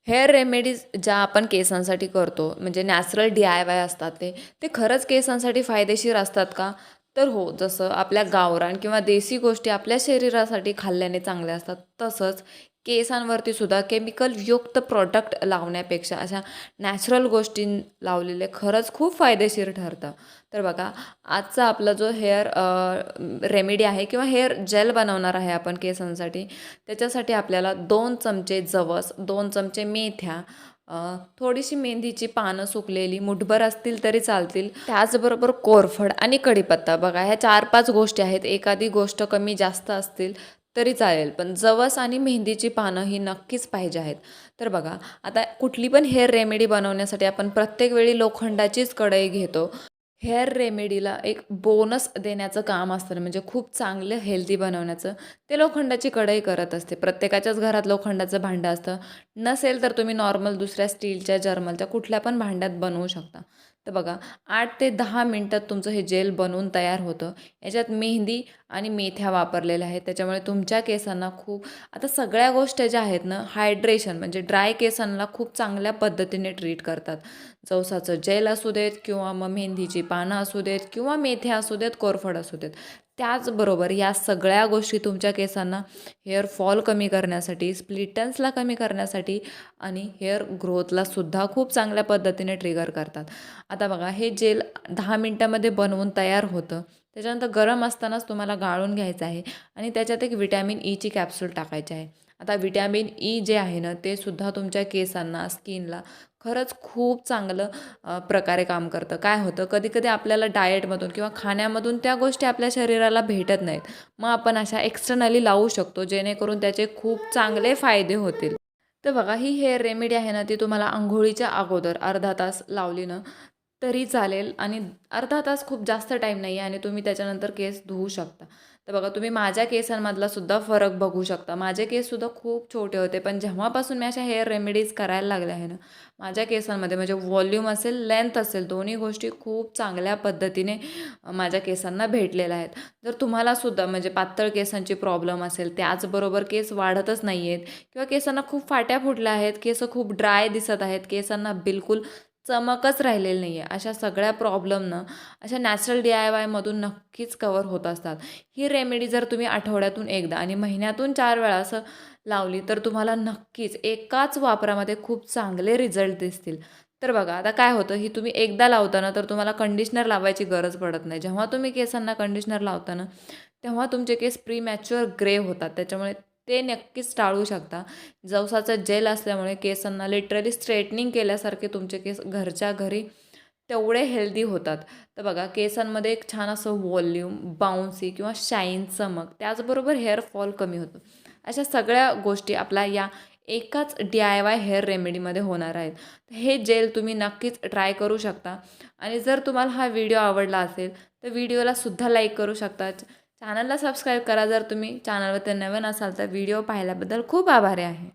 Hair remedies ज्या आपण केसांसाठी करतो म्हणजे नॅचरल DIY असतात ते खरंच केसांसाठी फायदेशीर असतात का? तर हो, जसं आपल्या गावरान किंवा देसी गोष्टी आपल्या शरीरासाठी खाल्ल्याने चांगल्या असतात, तसंच केसांवरती सुद्धा केमिकल युक्त प्रॉडक्ट लावण्यापेक्षा अशा नॅचरल गोष्टी लावलेले खरंच खूप फायदेशीर ठरतं. तर बघा, आजचा आपला जो हेअर रेमेडी आहे किंवा हेअर जेल बनवणार आहे आपण केसांसाठी, त्याच्यासाठी आपल्याला 2 चमचे जवस, 2 चमचे मेथ्या, थोडीशी मेहंदीची पानं सुकलेली मुठभर असतील तरी चालतील, त्याचबरोबर कोरफड आणि कढीपत्ता. बघा, ह्या 4-5 गोष्टी आहेत. एखादी गोष्ट कमी जास्त असतील तरी चालेल, पण जवस आणि मेहंदीची पानं ही नक्कीच पाहिजे आहेत. तर बघा, आता कुठली पण हेअर रेमेडी बनवण्यासाठी आपण प्रत्येक वेळी लोखंडाचीच कढई घेतो. हेअर रेमेडीला एक बोनस देण्याचं काम असतं ना, म्हणजे खूप चांगलं हेल्दी बनवण्याचं, ते लोखंडाची कढई करत असते. प्रत्येकाच्याच घरात लोखंडाचं भांडं असतं. नसेल तर तुम्ही नॉर्मल दुसऱ्या स्टीलच्या, जर्मलच्या कुठल्या पण भांड्यात बनवू शकता. तर बघा, 8 ते 10 मिनिटात तुमचं हे जेल बनवून तयार होतं. याच्यात मेहंदी आणि मेथ्या वापरलेल्या आहेत. त्याच्यामुळे तुमच्या केसांना खूप, आता सगळ्या गोष्टी ज्या आहेत ना, हायड्रेशन म्हणजे ड्राय केसांना खूप चांगल्या पद्धतीने ट्रीट करतात. जवसाचं जेल असू देत किंवा मग मेहंदीची पानं असू देत किंवा मेथ्या असू देत, कोरफड असू देत. त्याचबरोबर या सगळ्या गोष्टी तुमच्या केसांना हेअर फॉल कमी करण्यासाठी, स्प्लिटन्सला कमी करण्यासाठी आणि हेअर ग्रोथला सुद्धा खूप चांगल्या पद्धतीने ट्रिगर करतात. आता बघा, हे जेल 10 मिनटामध्ये बनवून तयार होतं. त्याच्यानंतर गरम असतानाच तुम्हाला गाळून घ्यायचं आहे आणि त्याच्यात एक व्हिटॅमिन ईची कॅप्सूल टाकायची आहे. आता व्हिटॅमिन ई जे आहे ना, ते सुद्धा तुमच्या केसांना, स्किनला खरंच खूप चांगलं प्रकारे काम करतं. काय होतं, कधी-कधी आपल्याला डाएटमधून किंवा खाण्यामधून त्या गोष्टी आपल्या शरीराला भेटत नाहीत. मग आपण अशा एक्स्टर्नली लावू शकतो, जेणेकरून त्याचे खूप चांगले फायदे होतील. तर बघा, ही हेअर रेमेडी आहे ना, ती तुम्हाला अंघोळीच्या अगोदर अर्धा तास लावली ना तरी चालेल आणि अर्धा तास खूप जास्त टाईम नाही आहे आणि तुम्ही त्याच्यानंतर केस धुवू शकता. तर बघा, तुम्ही माझ्या केसांमधला सुद्धा फरक बघू शकता. माझे केससुद्धा खूप छोटे होते, पण जेव्हापासून मी अशा हेअर रेमेडीज करायला लागले आहे ना, माझ्या केसांमध्ये म्हणजे व्हॉल्यूम असेल, लेंथ असेल, दोन्ही गोष्टी खूप चांगल्या पद्धतीने माझ्या केसांना भेटलेल्या आहेत. जर तुम्हालासुद्धा म्हणजे पातळ केसांची प्रॉब्लेम असेल, त्याचबरोबर केस वाढतच नाही आहेत किंवा केसांना खूप फाट्या फुटल्या आहेत, केस खूप ड्राय दिसत आहेत, केसांना बिलकुल चमकच राहिलेली नाही आहे, अशा सगळ्या प्रॉब्लेमनं अशा नॅचरल DIYमधून नक्कीच कवर होत असतात. ही रेमेडी जर तुम्ही आठवड्यातून एकदा आणि महिन्यातून 4 वेळा असं लावली तर तुम्हाला नक्कीच एकाच वापरामध्ये खूप चांगले रिझल्ट दिसतील. तर बघा, आता काय होतं, ही तुम्ही एकदा लावताना तर तुम्हाला कंडिशनर लावायची गरज पडत नाही. जेव्हा तुम्ही केसांना कंडिशनर लावता ना, तेव्हा तुमचे केस प्रीमॅच्युअर ग्रे होतात. त्याच्यामुळे ते नक्कीच टाळू शकता. जवसाचं जेल असल्यामुळे केसांना लिटरली स्ट्रेटनिंग केल्यासारखे तुमचे केस घरच्या घरी तेवढे हेल्दी होतात. तर बघा, केसांमध्ये एक छान असं व्हॉल्यूम, बाउन्सी किंवा शाईन, चमक, त्याचबरोबर हेअर फॉल कमी होतो. अशा सगळ्या गोष्टी आपल्या या एकाच DIY हेअर रेमेडीमध्ये होणार आहेत. हे जेल तुम्ही नक्कीच ट्राय करू शकता आणि जर तुम्हाला हा व्हिडिओ आवडला असेल तर व्हिडिओला सुद्धा लाईक करू शकता. चॅनलला सबस्क्राईब करा जर तुम्ही चॅनलवर नवीन असाल तर. व्हिडिओ पाहिल्याबद्दल खूप आभारी आहे.